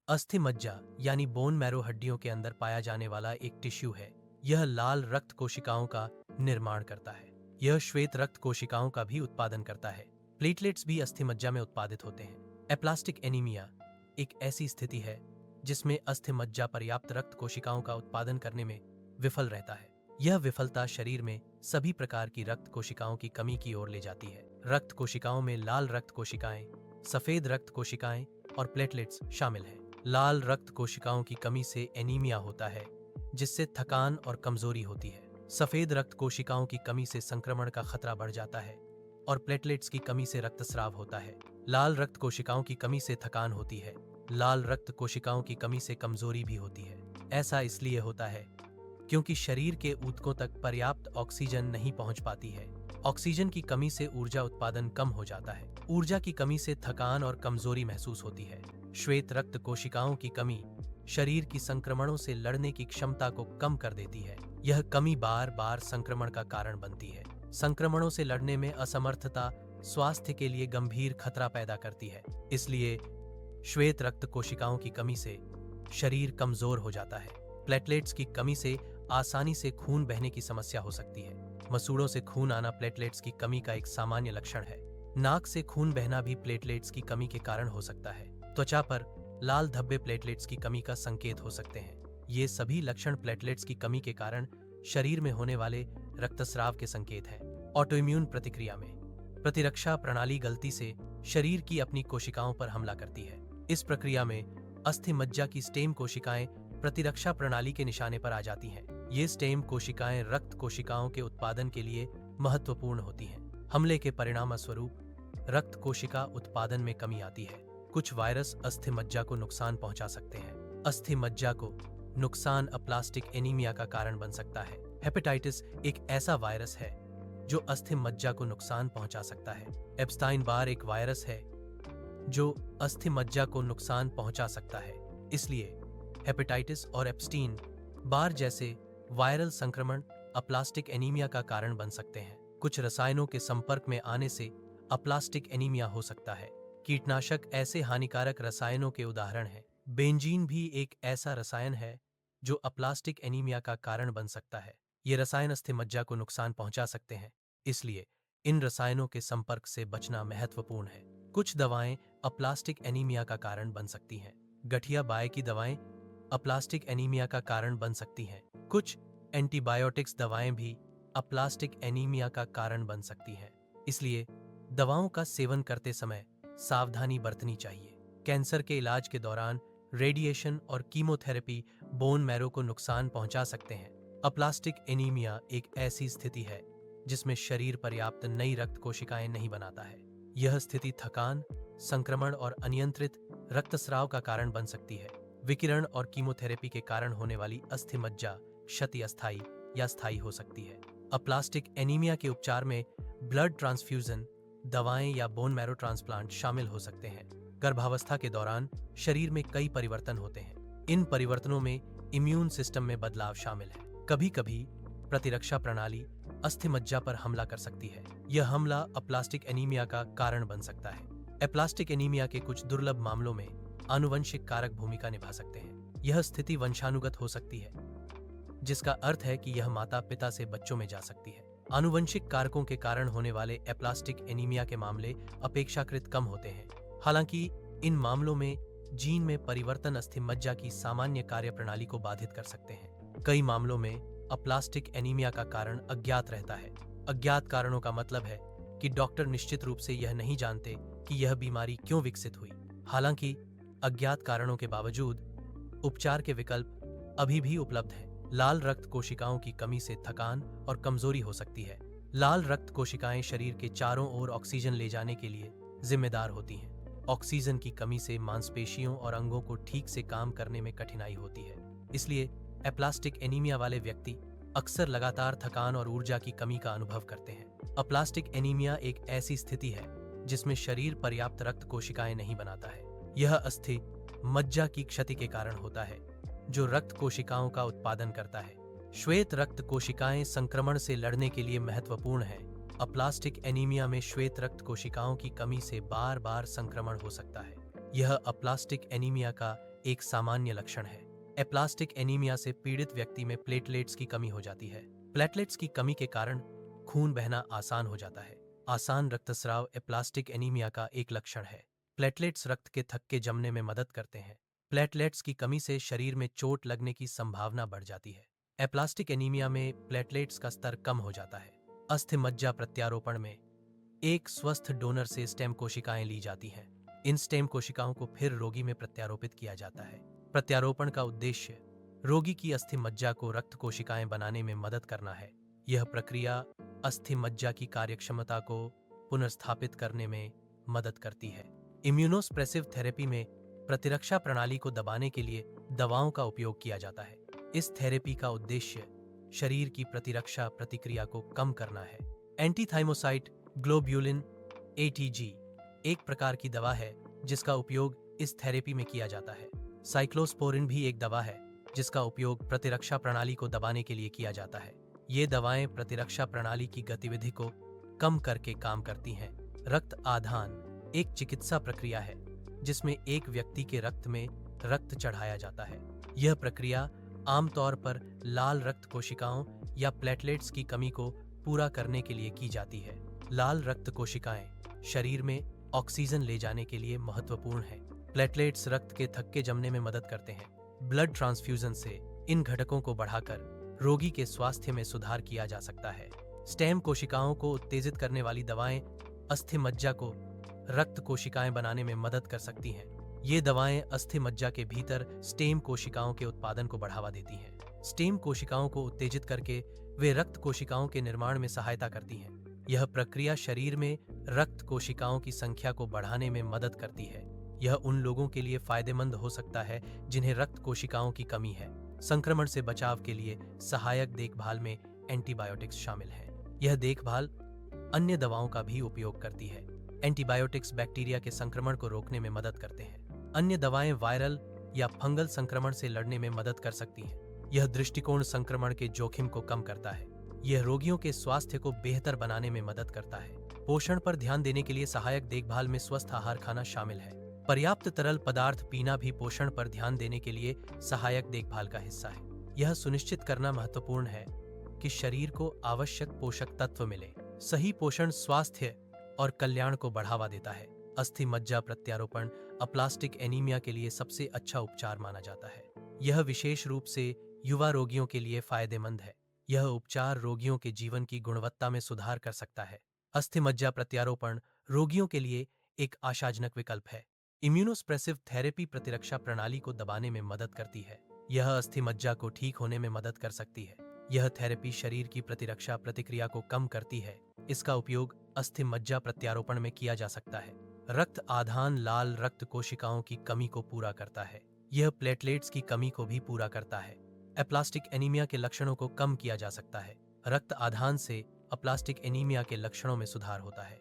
अस्थि मज्जा यानी बोन मैरो हड्डियों के अंदर पाया जाने वाला एक टिश्यू है। यह लाल रक्त कोशिकाओं का निर्माण करता है। यह श्वेत रक्त कोशिकाओं का भी उत्पादन करता है। प्लेटलेट्स भी अस्थि मज्जा में उत्पादित होते हैं। एप्लास्टिक एनीमिया एक ऐसी स्थिति है जिसमें अस्थि मज्जा पर्याप्त रक्त कोशिकाओं का उत्पादन करने में विफल रहता है। यह विफलता शरीर में सभी प्रकार की रक्त कोशिकाओं की कमी की ओर ले जाती है। रक्त कोशिकाओं में लाल रक्त कोशिकाएं, सफेद रक्त कोशिकाएं और प्लेटलेट्स शामिल हैं। लाल रक्त कोशिकाओं की कमी से एनीमिया होता है, जिससे थकान और कमजोरी होती है। सफेद रक्त कोशिकाओं की कमी से संक्रमण का खतरा बढ़ जाता है और प्लेटलेट्स की कमी से रक्तस्राव होता है। लाल रक्त कोशिकाओं की कमी से थकान होती है। लाल रक्त कोशिकाओं की कमी से कमजोरी भी होती है। ऐसा इसलिए होता है क्योंकि शरीर के ऊतकों तक पर्याप्त ऑक्सीजन नहीं पहुंच पाती है। ऑक्सीजन की कमी से ऊर्जा उत्पादन कम हो जाता है। ऊर्जा की कमी से थकान और कमजोरी महसूस होती है। श्वेत रक्त कोशिकाओं की कमी शरीर की संक्रमणों से लड़ने की क्षमता को कम कर देती है। यह कमी बार बार संक्रमण का कारण बनती है। संक्रमणों से लड़ने में असमर्थता स्वास्थ्य के लिए गंभीर खतरा पैदा करती है। इसलिए श्वेत रक्त कोशिकाओं की कमी से शरीर कमजोर हो जाता है। प्लेटलेट्स की कमी से आसानी से खून बहने की समस्या हो सकती है। मसूड़ों से खून आना प्लेटलेट्स की कमी का एक सामान्य लक्षण है। नाक से खून बहना भी प्लेटलेट्स की कमी के कारण हो सकता है। त्वचा पर लाल धब्बे प्लेटलेट्स की कमी का संकेत हो सकते हैं। ये सभी लक्षण प्लेटलेट्स की कमी के कारण शरीर में होने वाले रक्तस्राव के संकेत हैं। ऑटोइम्यून प्रतिक्रिया में प्रतिरक्षा प्रणाली गलती से शरीर की अपनी कोशिकाओं पर हमला करती है। इस प्रक्रिया में अस्थि मज्जा की स्टेम कोशिकाएं प्रतिरक्षा प्रणाली के निशाने पर आ जाती हैं। ये स्टेम कोशिकाएं रक्त कोशिकाओं के उत्पादन के लिए महत्वपूर्ण होती हैं। हमले के परिणामस्वरूप रक्त कोशिका उत्पादन में कमी आती है। कुछ वायरस अस्थि मज्जा को नुकसान पहुंचा सकते हैं। अस्थि मज्जा को नुकसान अप्लास्टिक एनीमिया का कारण बन सकता है। हेपेटाइटिस एक ऐसा वायरस है जो अस्थि मज्जा को नुकसान पहुंचा सकता है। एप्स्टाइन बार एक वायरस है जो अस्थि मज्जा को नुकसान पहुंचा सकता है। इसलिए हेपेटाइटिस और एप्स्टीन बार जैसे वायरल संक्रमण अप्लास्टिक एनीमिया का कारण बन सकते हैं। कुछ रसायनों के संपर्क में आने से अप्लास्टिक एनीमिया हो सकता है। कीटनाशक ऐसे हानिकारक रसायनों के उदाहरण हैं। बेंजीन भी एक ऐसा रसायन है जो अप्लास्टिक एनीमिया का कारण बन सकता है। ये रसायन अस्थि मज्जा को नुकसान पहुंचा सकते हैं, इसलिए इन रसायनों के संपर्क से बचना महत्वपूर्ण है। कुछ दवाएं अप्लास्टिक एनीमिया का कारण बन सकती हैं। गठिया बाय की दवाएं अप्लास्टिक एनीमिया का कारण बन सकती हैं। कुछ एंटीबायोटिक्स दवाएं भी अप्लास्टिक एनीमिया का कारण बन सकती हैं। इसलिए दवाओं का सेवन करते समय सावधानी बरतनी चाहिए। कैंसर के इलाज के दौरान रेडिएशन और कीमोथेरेपी बोन मैरो को नुकसान पहुंचा सकते हैं। अप्लास्टिक एनीमिया एक ऐसी स्थिति है जिसमें शरीर पर्याप्त नई रक्त कोशिकाएं नहीं बनाता है। यह स्थिति थकान, संक्रमण और अनियंत्रित रक्तस्राव का कारण बन सकती है। विकिरण और कीमोथेरेपी के कारण होने वाली अस्थि मज्जा क्षति अस्थायी या स्थायी हो सकती है। अप्लास्टिक एनीमिया के उपचार में ब्लड ट्रांसफ्यूजन, दवाएं या बोन मैरो ट्रांसप्लांट शामिल हो सकते हैं। गर्भावस्था के दौरान शरीर में कई परिवर्तन होते हैं। इन परिवर्तनों में इम्यून सिस्टम में बदलाव शामिल है। कभी कभी प्रतिरक्षा प्रणाली अस्थि मज्जा पर हमला कर सकती है। यह हमला अप्लास्टिक एनीमिया का कारण बन सकता है। एप्लास्टिक एनीमिया के कुछ दुर्लभ मामलों में आनुवंशिक कारक भूमिका निभा सकते हैं। यह स्थिति वंशानुगत हो सकती है, जिसका अर्थ है कि यह माता पिता से बच्चों में जा सकती है। आनुवंशिक कारकों के कारण होने वाले एप्लास्टिक एनीमिया के मामले अपेक्षाकृत कम होते हैं। हालांकि इन मामलों में जीन में परिवर्तन अस्थि मज्जा की सामान्य कार्यप्रणाली को बाधित कर सकते हैं। कई मामलों में अप्लास्टिक एनीमिया का कारण अज्ञात रहता है। अज्ञात कारणों का मतलब है कि डॉक्टर निश्चित रूप से यह नहीं जानते कि यह बीमारी क्यों विकसित हुई। हालांकि अज्ञात कारणों के बावजूद उपचार के विकल्प अभी भी उपलब्ध हैं। लाल रक्त कोशिकाओं की कमी से थकान और कमजोरी हो सकती है। लाल रक्त कोशिकाएं शरीर के चारों ओर ऑक्सीजन ले जाने के लिए जिम्मेदार होती हैं। ऑक्सीजन की कमी से मांसपेशियों और अंगों को ठीक से काम करने में कठिनाई होती है। इसलिए एप्लास्टिक एनीमिया वाले व्यक्ति अक्सर लगातार थकान और ऊर्जा की कमी का अनुभव करते हैं। अप्लास्टिक एनीमिया एक ऐसी स्थिति है जिसमें शरीर पर्याप्त रक्त कोशिकाएं नहीं बनाता है। यह अस्थि मज्जा की क्षति के कारण होता है, जो रक्त कोशिकाओं का उत्पादन करता है। श्वेत रक्त कोशिकाएं संक्रमण से लड़ने के लिए महत्वपूर्ण हैं। अप्लास्टिक एनीमिया में श्वेत रक्त कोशिकाओं की कमी से बार बार संक्रमण हो सकता है। यह अप्लास्टिक एनीमिया का एक सामान्य लक्षण है। एप्लास्टिक एनीमिया से पीड़ित व्यक्ति में प्लेटलेट्स की कमी हो जाती है। प्लेटलेट्स की कमी के कारण खून बहना आसान हो जाता है। आसान रक्तस्राव एप्लास्टिक एनीमिया का एक लक्षण है। प्लेटलेट्स रक्त के थक्के जमने में मदद करते हैं। प्लेटलेट्स की कमी से शरीर में चोट लगने की संभावना बढ़ जाती है। एप्लास्टिक एनीमिया में प्लेटलेट्स का स्तर कम हो जाता है। अस्थि मज्जा प्रत्यारोपण में एक स्वस्थ डोनर से स्टेम कोशिकाएं ली जाती हैं। इन स्टेम कोशिकाओं को फिर रोगी में प्रत्यारोपित किया जाता है। प्रत्यारोपण का उद्देश्य रोगी की अस्थि मज्जा को रक्त कोशिकाएं बनाने में मदद करना है। यह प्रक्रिया अस्थि मज्जा की कार्यक्षमता को पुनर्स्थापित करने में मदद करती है। इम्यूनोसप्रेसिव थेरेपी में प्रतिरक्षा प्रणाली को दबाने के लिए दवाओं का उपयोग किया जाता है। इस थेरेपी का उद्देश्य शरीर की प्रतिरक्षा प्रतिक्रिया को कम करना है। एंटीथाइमोसाइट ग्लोब्यूलिन एटीजी एक प्रकार की दवा है जिसका उपयोग इस थेरेपी में किया जाता है। साइक्लोस्पोरिन भी एक दवा है जिसका उपयोग प्रतिरक्षा प्रणाली को दबाने के लिए किया जाता है। ये दवाएं प्रतिरक्षा प्रणाली की गतिविधि को कम करके काम करती हैं। रक्त आधान एक चिकित्सा प्रक्रिया है जिसमें एक व्यक्ति के रक्त में रक्त चढ़ाया जाता है। यह प्रक्रिया आमतौर पर लाल रक्त कोशिकाओं या प्लेटलेट्स की कमी को पूरा करने के लिए की जाती है। लाल रक्त कोशिकाएं शरीर में ऑक्सीजन ले जाने के लिए महत्वपूर्ण हैं। प्लेटलेट्स रक्त के थक्के जमने में मदद करते हैं। ब्लड ट्रांसफ्यूजन से इन घटकों को बढ़ाकर रोगी के स्वास्थ्य में सुधार किया जा सकता है। स्टेम कोशिकाओं को उत्तेजित करने वाली दवाएं अस्थि मज्जा को रक्त कोशिकाएं बनाने में मदद कर सकती हैं। ये दवाएं अस्थि मज्जा के भीतर स्टेम कोशिकाओं के उत्पादन को बढ़ावा देती हैं। स्टेम कोशिकाओं को उत्तेजित करके वे रक्त कोशिकाओं के निर्माण में सहायता करती हैं। यह प्रक्रिया शरीर में रक्त कोशिकाओं की संख्या को बढ़ाने में मदद करती है। यह उन लोगों के लिए फायदेमंद हो सकता है जिन्हें रक्त कोशिकाओं की कमी है। संक्रमण से बचाव के लिए सहायक देखभाल में एंटीबायोटिक्स शामिल हैं। यह देखभाल अन्य दवाओं का भी उपयोग करती है। एंटीबायोटिक्स बैक्टीरिया के संक्रमण को रोकने में मदद करते हैं। अन्य दवाएं वायरल या फंगल संक्रमण से लड़ने में मदद कर सकती हैं। यह दृष्टिकोण संक्रमण के जोखिम को कम करता है। यह रोगियों के स्वास्थ्य को बेहतर बनाने में मदद करता है। पोषण पर ध्यान देने के लिए सहायक देखभाल में स्वस्थ आहार खाना शामिल है। पर्याप्त तरल पदार्थ पीना भी पोषण पर ध्यान देने के लिए सहायक देखभाल का हिस्सा है। यह सुनिश्चित करना महत्वपूर्ण है कि शरीर को आवश्यक पोषक तत्व मिले। सही पोषण स्वास्थ्य और कल्याण को बढ़ावा देता है। अस्थि मज्जा प्रत्यारोपण अप्लास्टिक एनीमिया के लिए सबसे अच्छा उपचार माना जाता है। यह विशेष रूप से युवा रोगियों के लिए फायदेमंद है। यह उपचार रोगियों के जीवन की गुणवत्ता में सुधार कर सकता है। अस्थि मज्जा प्रत्यारोपण रोगियों के लिए एक आशाजनक विकल्प है। इम्यूनोसप्रेसिव थेरेपी प्रतिरक्षा प्रणाली को दबाने में मदद करती है। यह अस्थि मज्जा को ठीक होने में मदद कर सकती है। यह थेरेपी शरीर की प्रतिरक्षा प्रतिक्रिया को कम करती है। इसका उपयोग अस्थि मज्जा प्रत्यारोपण में किया जा सकता है। रक्त आधान लाल रक्त कोशिकाओं की कमी को पूरा करता है। यह प्लेटलेट्स की कमी को भी पूरा करता है। एप्लास्टिक एनीमिया के लक्षणों को कम किया जा सकता है। रक्त आधान से अप्लास्टिक एनीमिया के लक्षणों में सुधार होता है।